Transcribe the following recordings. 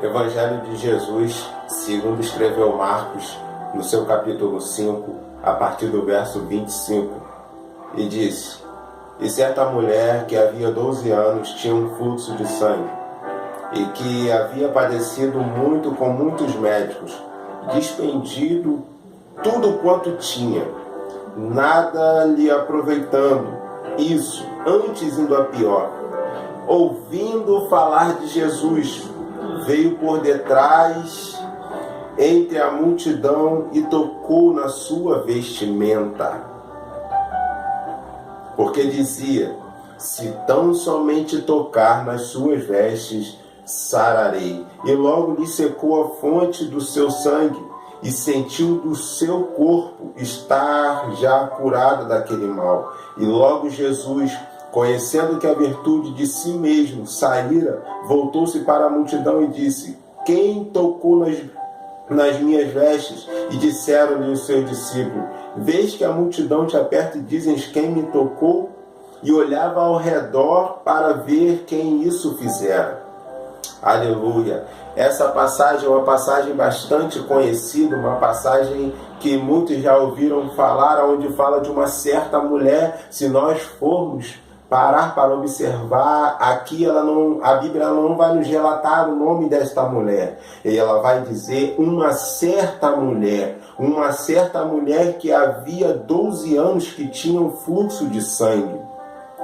Evangelho de Jesus, segundo escreveu Marcos, no seu capítulo 5, a partir do verso 25, e disse: E certa mulher que havia 12 anos tinha um fluxo de sangue, e que havia padecido muito com muitos médicos, despendido tudo quanto tinha, nada lhe aproveitando, isso, antes indo a pior. Ouvindo falar de Jesus, veio por detrás, entre a multidão, e tocou na sua vestimenta. Porque dizia: se tão somente tocar nas suas vestes, sararei. E logo lhe secou a fonte do seu sangue, e sentiu do seu corpo estar já curada daquele mal. E logo Jesus, conhecendo que a virtude de si mesmo saíra, voltou-se para a multidão e disse: quem tocou nas minhas vestes? E disseram-lhe os seus discípulos: vês que a multidão te aperta e dizes: quem me tocou? E olhava ao redor para ver quem isso fizera. Aleluia! Essa passagem é uma passagem bastante conhecida, uma passagem que muitos já ouviram falar, onde fala de uma certa mulher. Se nós formos parar para observar, aqui a Bíblia não vai nos relatar o nome desta mulher. E ela vai dizer uma certa mulher que havia 12 anos que tinha um fluxo de sangue.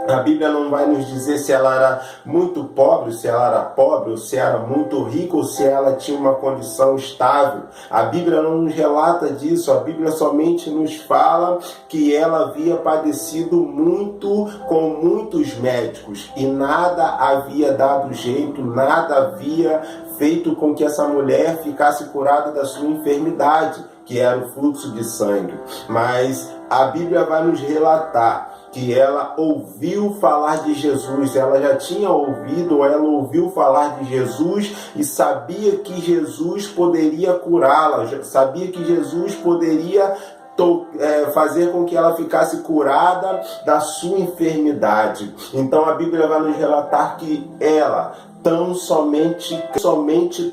A Bíblia não vai nos dizer se ela era muito pobre, se ela era pobre, ou se era muito rica, ou se ela tinha uma condição estável. A Bíblia não nos relata disso. A Bíblia somente nos fala que ela havia padecido muito com muitos médicos e nada havia dado jeito, nada havia feito com que essa mulher ficasse curada da sua enfermidade, que era o fluxo de sangue. Mas a Bíblia vai nos relatar que ela ouviu falar de Jesus, ela já tinha ouvido, ela ouviu falar de Jesus e sabia que Jesus poderia curá-la, sabia que Jesus poderia fazer com que ela ficasse curada da sua enfermidade. Então a Bíblia vai nos relatar que ela tão somente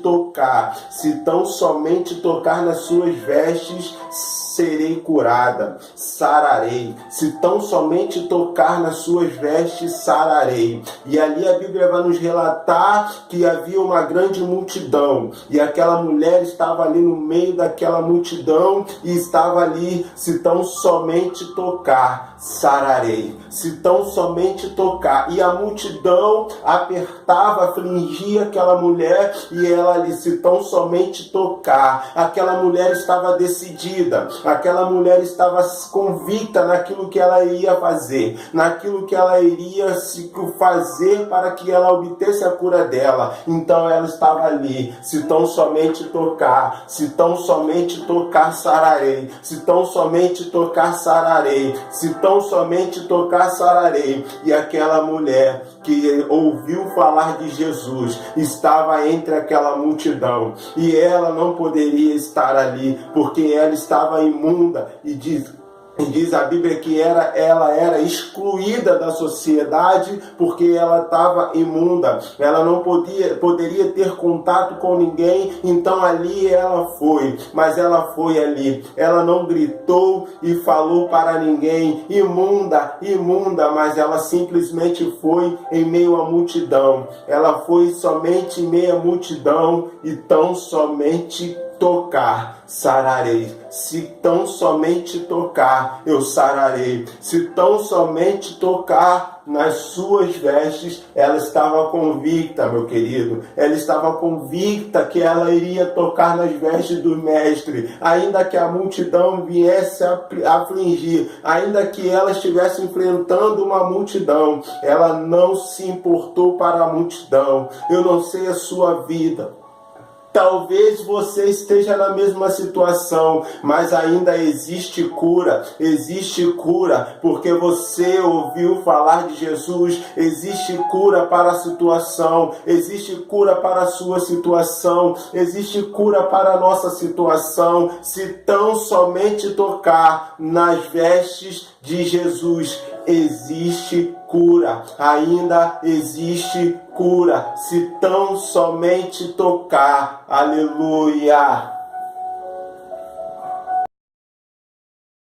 tocar, se tão somente tocar nas suas vestes, serei curada, sararei. Se tão somente tocar nas suas vestes, sararei. E ali a Bíblia vai nos relatar que havia uma grande multidão, e aquela mulher estava ali no meio daquela multidão, e estava ali: se tão somente tocar, sararei. Se tão somente tocar. E a multidão apertava, afligia aquela mulher, e ela ali: se tão somente tocar. Aquela mulher estava decidida, aquela mulher estava convicta naquilo que ela iria fazer, naquilo que ela iria se fazer para que ela obtesse a cura dela. Então ela estava ali: se tão somente tocar, se tão somente tocar, sararei. Se tão somente tocar, sararei. Se tão somente tocar, sararei. E aquela mulher que ouviu falar de Jesus estava entre aquela multidão, e ela não poderia estar ali porque ela estava imunda, e diz a Bíblia que ela era excluída da sociedade porque ela estava imunda, ela não poderia ter contato com ninguém. Então ali ela foi, mas ela foi ali, ela não gritou e falou para ninguém: imunda, imunda, mas ela simplesmente foi em meio à multidão. Ela foi somente em meio à multidão, e tão somente tocar, sararei. Se tão somente tocar, eu sararei. Se tão somente tocar nas suas vestes. Ela estava convicta, meu querido, ela estava convicta que ela iria tocar nas vestes do Mestre, ainda que a multidão viesse a afligir, ainda que ela estivesse enfrentando uma multidão, ela não se importou para a multidão. Eu não sei a sua vida, talvez você esteja na mesma situação, mas ainda existe cura, porque você ouviu falar de Jesus. Existe cura para a situação, existe cura para a sua situação, existe cura para a nossa situação, se tão somente tocar nas vestes de Jesus. existe cura, ainda existe cura, se tão somente tocar. Aleluia!